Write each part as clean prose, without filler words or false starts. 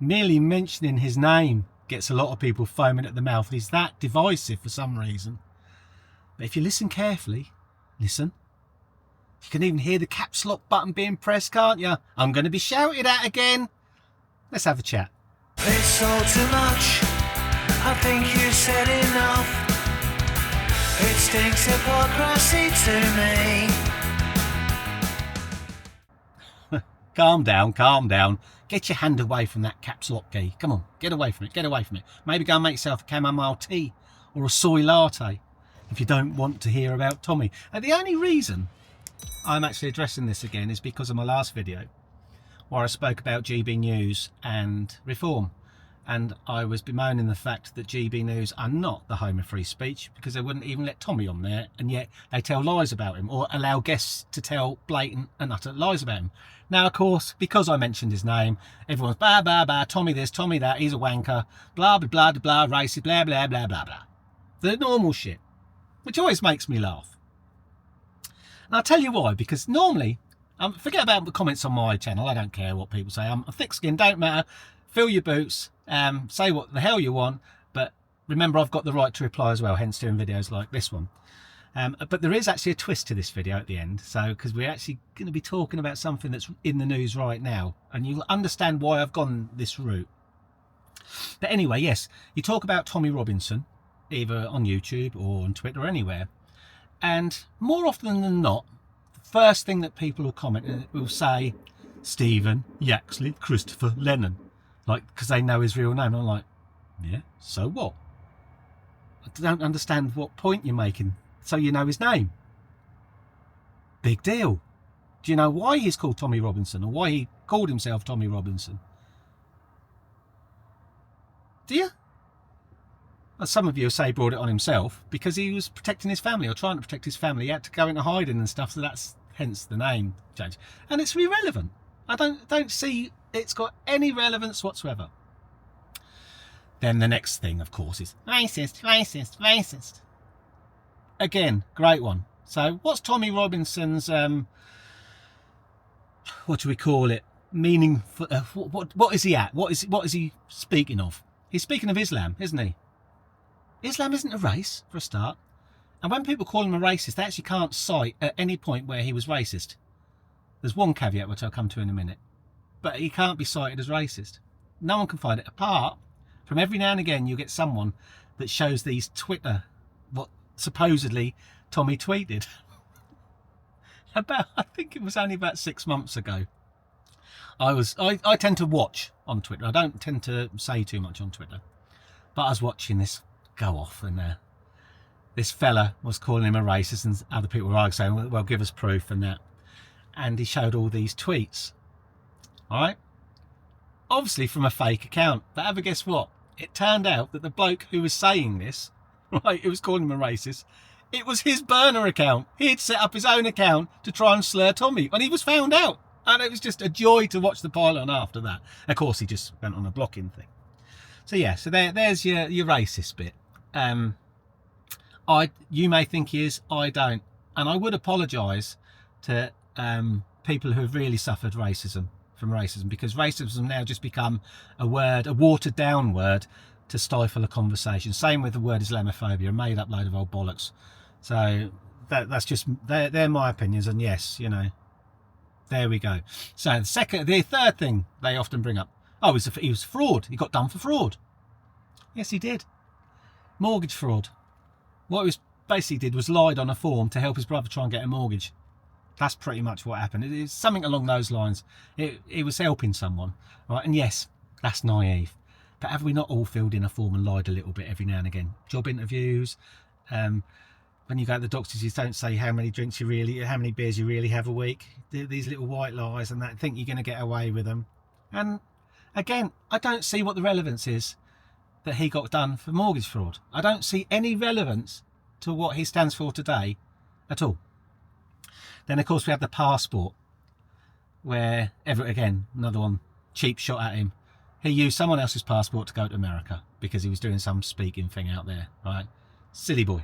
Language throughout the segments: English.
Merely mentioning his name gets a lot of people foaming at the mouth. He's that divisive for some reason. But if you listen carefully, listen, you can even hear the caps lock button being pressed, can't you? I'm going to be shouted at again. Let's have a chat. It's all too much. I think you said enough. It stinks hypocrisy to me. Calm down. Get your hand away from that caps lock key. Come on, get away from it. Maybe go and make yourself a chamomile tea or a soy latte if you don't want to hear about Tommy. And the only reason I'm actually addressing this again is because of my last video where I spoke about GB News and reform. And I was bemoaning the fact that GB News are not the home of free speech because they wouldn't even let Tommy on there, and yet they tell lies about him or allow guests to tell blatant and utter lies about him. Now, of course, because I mentioned his name, everyone's blah, blah, blah, Tommy this, Tommy that, he's a wanker, blah, blah, blah, blah, racist, blah, blah, blah, blah, blah. The normal shit, which always makes me laugh. And I'll tell you why, because normally, forget about the comments on my channel, I don't care what people say, I'm a thick-skinned, don't matter, fill your boots, say what the hell you want, but remember I've got the right to reply as well, hence doing videos like this one. But there is actually a twist to this video at the end, so because we're actually going to be talking about something that's in the news right now, and you'll understand why I've gone this route. But anyway, yes, you talk about Tommy Robinson, either on YouTube or on Twitter or anywhere, and more often than not, the first thing that people will comment will say, Stephen Yaxley Christopher Lennon. Like, because they know his real name. I'm like, yeah, so what? I don't understand what point you're making. So you know his name. Big deal. Do you know why he's called Tommy Robinson or why he called himself Tommy Robinson? Do you? Well, some of you say he brought it on himself because he was protecting his family or trying to protect his family. He had to go into hiding and stuff, so that's hence the name change. And it's irrelevant. I don't see it's got any relevance whatsoever. Then the next thing, of course, is racist. Again, great one. So what's Tommy Robinson's, what do we call it? Meaning, for, what is he at? What is he speaking of? He's speaking of Islam, isn't he? Islam isn't a race, for a start. And when people call him a racist, they actually can't cite at any point where he was racist. There's one caveat which I'll come to in a minute. But he can't be cited as racist. No one can find it, apart from every now and again you get someone that shows these Twitter, what supposedly Tommy tweeted. I think it was only about 6 months ago. I tend to watch on Twitter. I don't tend to say too much on Twitter. But I was watching this go off, and this fella was calling him a racist, and other people were saying, well, give us proof and that. And he showed all these tweets. Alright? Obviously from a fake account. But ever guess what? It turned out that the bloke who was saying this, right, who was calling him a racist, it was his burner account. He'd set up his own account to try and slur Tommy, and he was found out. And it was just a joy to watch the pile-on after that. Of course, he just went on a blocking thing. So yeah, so there's your racist bit. You may think he is, I don't. And I would apologise to people who have really suffered racism, because racism now just become a watered down word to stifle a conversation. Same with the word Islamophobia, a made up load of old bollocks. So that's just, they're my opinions, and yes, you know, there we go. So the third thing they often bring up, he was fraud. He got done for fraud. Yes, he did. Mortgage fraud. What he basically did was lied on a form to help his brother try and get a mortgage. That's pretty much what happened. It's something along those lines. It was helping someone, right? And yes, that's naive. But have we not all filled in a form and lied a little bit every now and again? Job interviews. When you go to the doctors, you don't say how many beers you really have a week. These little white lies and that, think you're going to get away with them. And again, I don't see what the relevance is that he got done for mortgage fraud. I don't see any relevance to what he stands for today at all. Then, of course, we have the passport, where, again, another one, cheap shot at him. He used someone else's passport to go to America because he was doing some speaking thing out there, right? Silly boy.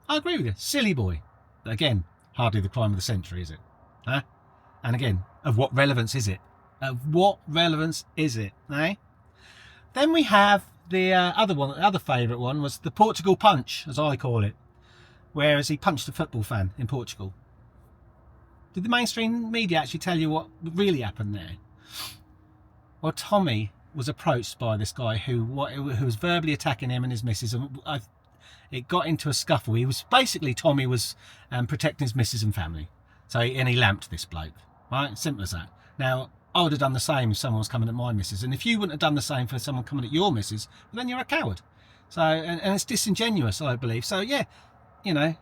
I agree with you, silly boy. But again, hardly the crime of the century, is it? Huh? And again, of what relevance is it? Of what relevance is it, eh? Then we have the other favourite one was the Portugal punch, as I call it, whereas he punched a football fan in Portugal. Did the mainstream media actually tell you what really happened there? Well, Tommy was approached by this guy who was verbally attacking him and his missus, and it got into a scuffle. Tommy was protecting his missus and family, and he lamped this bloke. Right, simple as that. Now, I would have done the same if someone was coming at my missus, and if you wouldn't have done the same for someone coming at your missus, well, then you're a coward. So, and it's disingenuous, I believe. So, yeah, you know,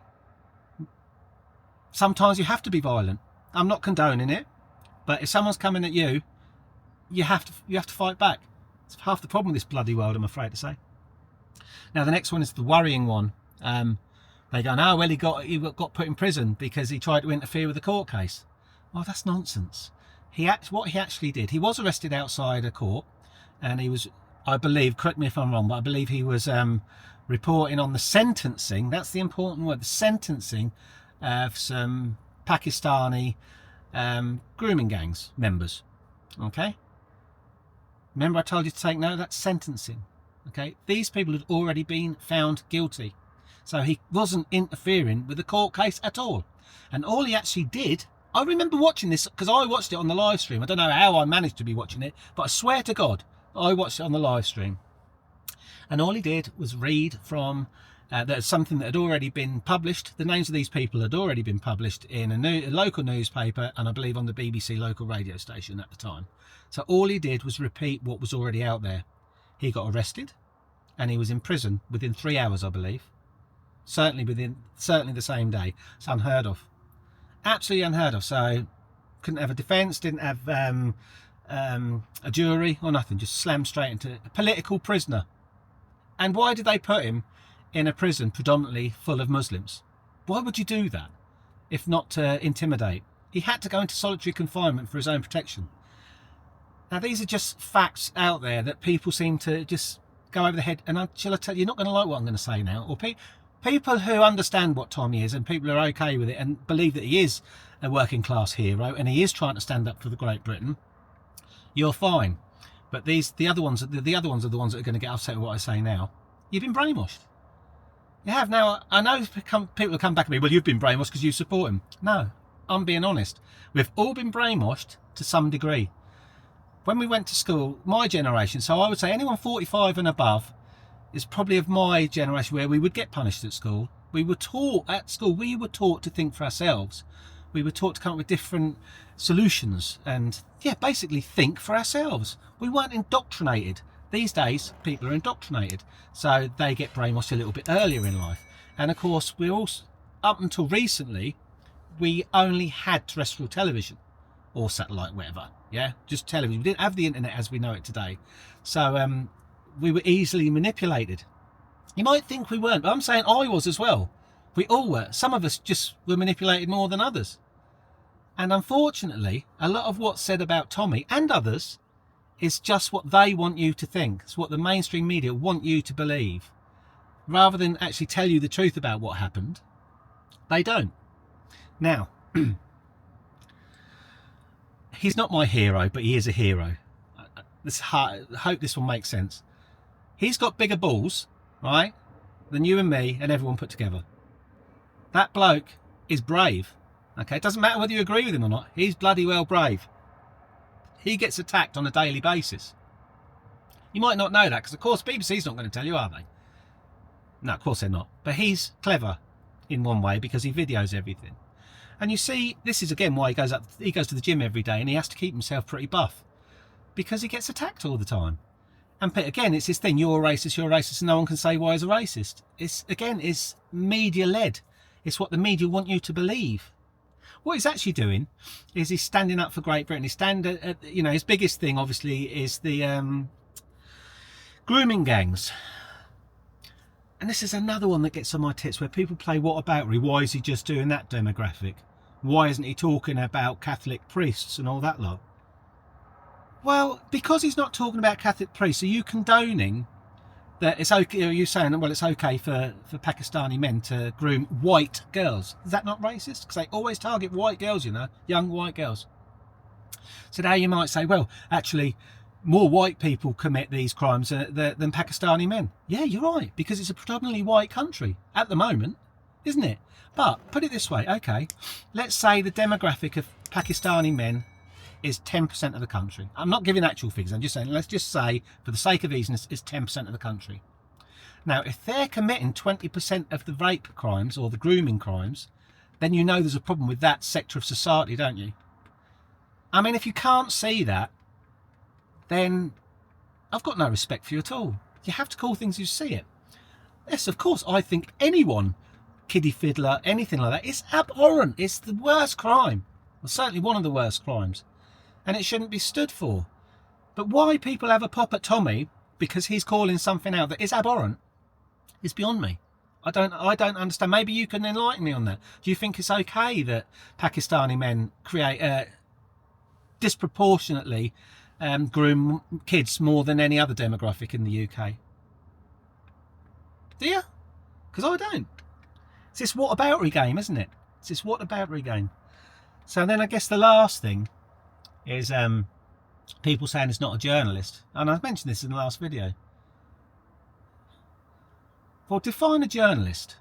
sometimes you have to be violent. I'm not condoning it, but if someone's coming at you, you have to fight back. It's half the problem with this bloody world, I'm afraid to say. Now, the next one is the worrying one. They go, oh, well, he got put in prison because he tried to interfere with the court case. Well, that's nonsense. What he actually did, he was arrested outside a court, and he was, I believe, correct me if I'm wrong, but I believe he was reporting on the sentencing. That's the important word, the sentencing of some Pakistani grooming gangs members. Okay? Remember I told you to take note? That's sentencing. Okay? These people had already been found guilty. So he wasn't interfering with the court case at all. And all he actually did, I remember watching this because I watched it on the live stream. I don't know how I managed to be watching it, but I swear to God, I watched it on the live stream. And all he did was read from something that had already been published. The names of these people had already been published in a local newspaper, and I believe on the BBC local radio station at the time. So all he did was repeat what was already out there. He got arrested, and he was in prison within 3 hours, I believe. Certainly the same day. It's unheard of. Absolutely unheard of. So couldn't have a defence, didn't have a jury or nothing. Just slammed straight into a political prisoner. And why did they put him in a prison predominantly full of Muslims? Why would you do that if not to intimidate? He had to go into solitary confinement for his own protection. Now, these are just facts out there that people seem to just go over the head. And shall I tell you, you're not going to like what I'm going to say now. Or people who understand what Tommy is and people who are okay with it and believe that he is a working class hero and he is trying to stand up for the Great Britain, you're fine. But the other ones are the ones that are going to get upset with what I say now. You've been brainwashed. You have. Now, I know people will come back at me, well, you've been brainwashed because you support him. No, I'm being honest. We've all been brainwashed to some degree. When we went to school, my generation, so I would say anyone 45 and above is probably of my generation where we would get punished at school. We were taught to think for ourselves. We were taught to come up with different solutions and, basically think for ourselves. We weren't indoctrinated. These days, people are indoctrinated. So they get brainwashed a little bit earlier in life. And of course, up until recently, we only had terrestrial television or satellite, whatever. Just television. We didn't have the internet as we know it today. So we were easily manipulated. You might think we weren't, but I'm saying I was as well. We all were. Some of us just were manipulated more than others. And unfortunately, a lot of what's said about Tommy and others is just what they want you to think. It's what the mainstream media want you to believe. Rather than actually tell you the truth about what happened, they don't. Now, he's not my hero, but he is a hero. I hope this will make sense. He's got bigger balls, right, than you and me and everyone put together. That bloke is brave. Okay, it doesn't matter whether you agree with him or not. He's bloody well brave. He gets attacked on a daily basis. You might not know that because, of course, BBC's not going to tell you, are they? No, of course they're not. But he's clever in one way because he videos everything. And you see, this is again why he goes to the gym every day and he has to keep himself pretty buff because he gets attacked all the time. And again, it's this thing, you're a racist, and no one can say why he's a racist. It's media-led. It's what the media want you to believe. What he's actually doing is he's standing up for Great Britain. His biggest thing, obviously, is the grooming gangs. And this is another one that gets on my tits, where people play whataboutery. Why is he just doing that demographic? Why isn't he talking about Catholic priests and all that lot? Well, because he's not talking about Catholic priests, are you condoning that it's okay? Are you saying, well, it's okay for Pakistani men to groom white girls? Is that not racist? Because they always target white girls, young white girls. So now you might say, well, actually, more white people commit these crimes than Pakistani men. Yeah, you're right, because it's a predominantly white country at the moment, isn't it? But put it this way, okay, let's say the demographic of Pakistani men is 10% of the country. I'm not giving actual figures, I'm just saying, let's just say, for the sake of easiness, it's 10% of the country. Now, if they're committing 20% of the rape crimes or the grooming crimes, then you know there's a problem with that sector of society, don't you? I mean, if you can't see that, then I've got no respect for you at all. You have to call things as you see it. Yes, of course, I think anyone, kiddie fiddler, anything like that, it's abhorrent. It's the worst crime. Well, certainly one of the worst crimes. And it shouldn't be stood for. But why people have a pop at Tommy because he's calling something out that is abhorrent is beyond me. I don't understand. Maybe you can enlighten me on that. Do you think it's okay that Pakistani men create disproportionately groom kids more than any other demographic in the UK? Do you? Because I don't. It's this whataboutery game, isn't it? It's this whataboutery game. So then I guess the last thing is people saying it's not a journalist. And I mentioned this in the last video. Well, define a journalist.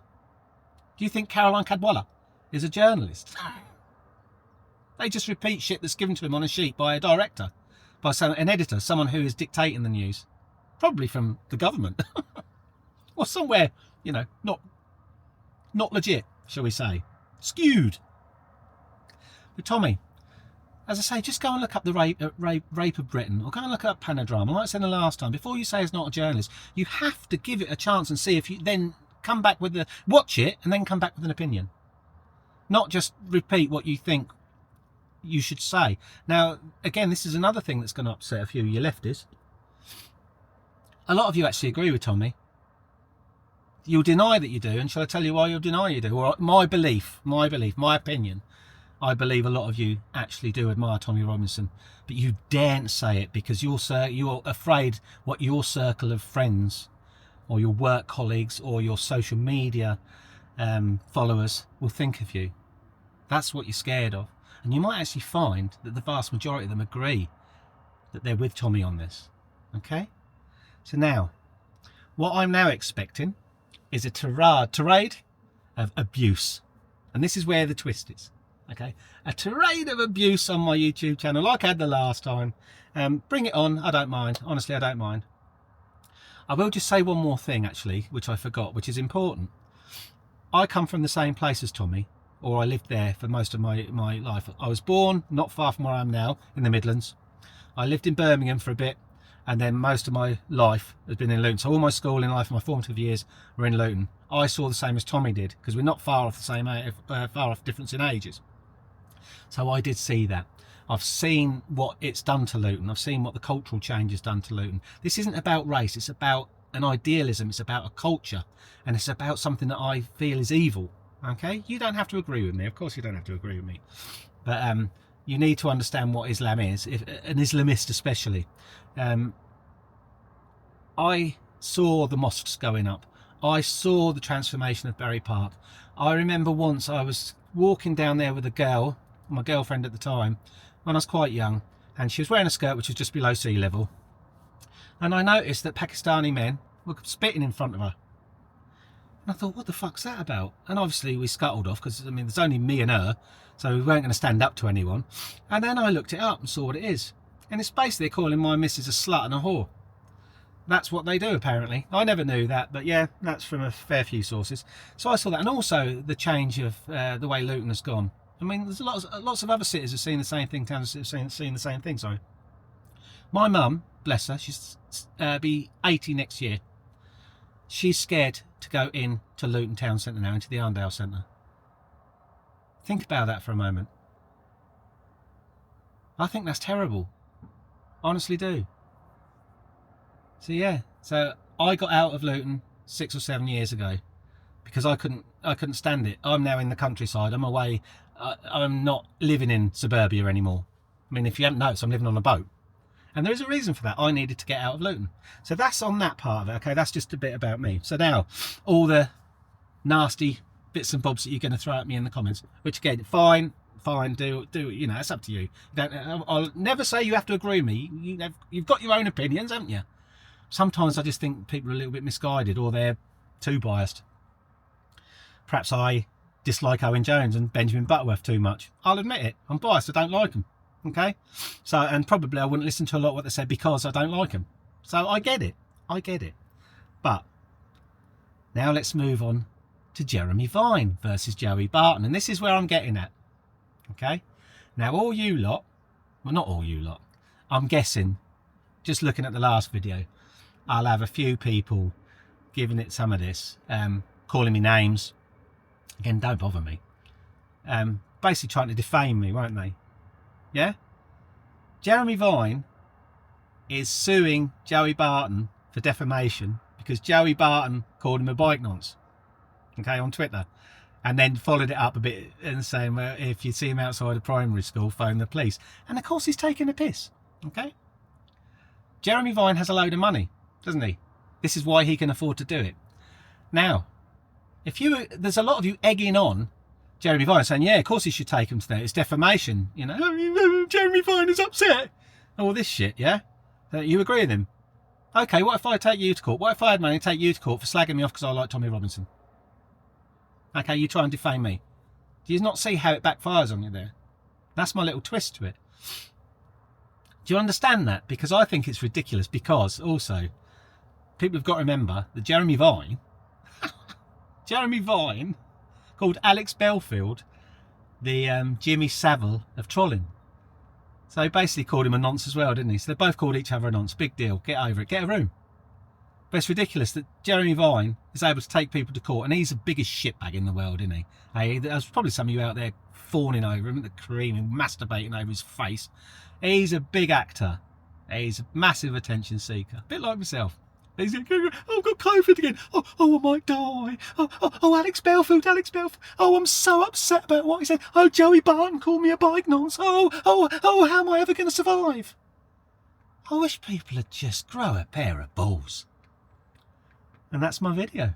Do you think Caroline Cadwalla is a journalist? They just repeat shit that's given to them on a sheet by a director, by an editor, someone who is dictating the news, probably from the government, or somewhere, you know, not legit, shall we say, skewed. But Tommy, as I say, just go and look up the rape of Britain, or go and look up Panodrama. Like I said the last time, before you say it's not a journalist, you have to give it a chance and see if you then come back with watch it and then come back with an opinion, not just repeat what you think you should say. Now, again, this is another thing that's going to upset a few of you lefties. A lot of you actually agree with Tommy. You'll deny that you do, and shall I tell you why you'll deny you do? Or my belief, my opinion. I believe a lot of you actually do admire Tommy Robinson, but you daren't say it because you're afraid what your circle of friends or your work colleagues or your social media followers will think of you. That's what you're scared of. And you might actually find that the vast majority of them agree that they're with Tommy on this. Okay? So now, what I'm now expecting is a tirade of abuse. And this is where the twist is. Okay? A tirade of abuse on my YouTube channel like I had the last time. Bring it on. I don't mind. Honestly, I don't mind. I will just say one more thing, actually, which I forgot, which is important. I come from the same place as Tommy, or I lived there for most of my life. I was born not far from where I am now, in the Midlands. I lived in Birmingham for a bit, and then most of my life has been in Luton. So all my schooling life, my formative years were in Luton. I saw the same as Tommy did, because we're not far off the same, far off difference in ages. So I did see that. I've seen what it's done to Luton. I've seen what the cultural change has done to Luton. This isn't about race. It's about an idealism. It's about a culture, and it's about something that I feel is evil. Okay, you don't have to agree with me. Of course you don't have to agree with me. But you need to understand what Islam is, an Islamist especially. I saw the mosques going up. I saw the transformation of Bury Park. I remember once I was walking down there with a girl, my girlfriend at the time, when I was quite young, and she was wearing a skirt which was just below sea level. And I noticed that Pakistani men were spitting in front of her. And I thought, what the fuck's that about? And obviously we scuttled off because, I mean, there's only me and her, so we weren't going to stand up to anyone. And then I looked it up and saw what it is. And it's basically calling my missus a slut and a whore. That's what they do, apparently. I never knew that, but yeah, that's from a fair few sources. So I saw that. And also the change of the way Luton has gone. I mean, there's lots of other cities have seen the same thing, seen the same thing, sorry. My mum, bless her, she's be 80 next year. She's scared to go in to Luton Town Centre now, into the Arndale Centre. Think about that for a moment. I think that's terrible. Honestly do. So yeah, so I got out of Luton 6 or 7 years ago because I couldn't stand it. I'm now in the countryside. I'm away. I'm not living in suburbia anymore. I mean, if you haven't noticed, I'm living on a boat. And there is a reason for that. I needed to get out of Luton. So that's on that part of it. Okay, that's just a bit about me. So now, all the nasty bits and bobs that you're going to throw at me in the comments, which again, fine, fine, do you know, it's up to you. I'll never say you have to agree with me. You've got your own opinions, haven't you? Sometimes I just think people are a little bit misguided, or they're too biased. Perhaps I dislike Owen Jones and Benjamin Butterworth too much. I'll admit it. I'm biased. I don't like them. Okay? So, and probably I wouldn't listen to a lot of what they said because I don't like them. So I get it. I get it. But now let's move on to Jeremy Vine versus Joey Barton. And this is where I'm getting at. Okay? Now all you lot, well, not all you lot, I'm guessing, just looking at the last video, I'll have a few people giving it some of this, calling me names. Again, don't bother me. Basically trying to defame me, won't they? Yeah? Jeremy Vine is suing Joey Barton for defamation because Joey Barton called him a bike nonce, okay, on Twitter, and then followed it up a bit and saying, well, if you see him outside a primary school, phone the police. And of course he's taking a piss, okay? Jeremy Vine has a load of money, doesn't he? This is why he can afford to do it. Now, there's a lot of you egging on Jeremy Vine saying, yeah, of course he should take him to that. It's defamation, you know. Jeremy Vine is upset. All this shit, yeah? You agree with him? Okay, what if I take you to court? What if I had money to take you to court for slagging me off because I like Tommy Robinson? Okay, you try and defame me. Do you not see how it backfires on you there? That's my little twist to it. Do you understand that? Because I think it's ridiculous, because also people have got to remember that Jeremy Vine called Alex Belfield the Jimmy Savile of trolling. So he basically called him a nonce as well, didn't he? So they both called each other a nonce. Big deal. Get over it. Get a room. But it's ridiculous that Jeremy Vine is able to take people to court, and he's the biggest shitbag in the world, isn't he? Hey, there's probably some of you out there fawning over him, creaming, masturbating over his face. He's a big actor. He's a massive attention seeker. A bit like myself. He's like, oh, I've got COVID again. Oh, I might die. Oh, Alex Belfield. Oh, I'm so upset about what he said. Oh, Joey Barton called me a bike nonce. Oh, how am I ever going to survive? I wish people would just grow a pair of balls. And that's my video.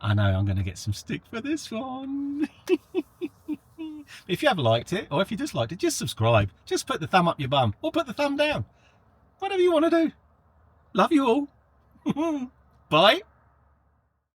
I know I'm going to get some stick for this one. If you have liked it, or if you disliked it, just subscribe. Just put the thumb up your bum, or put the thumb down. Whatever you want to do. Love you all. Bye.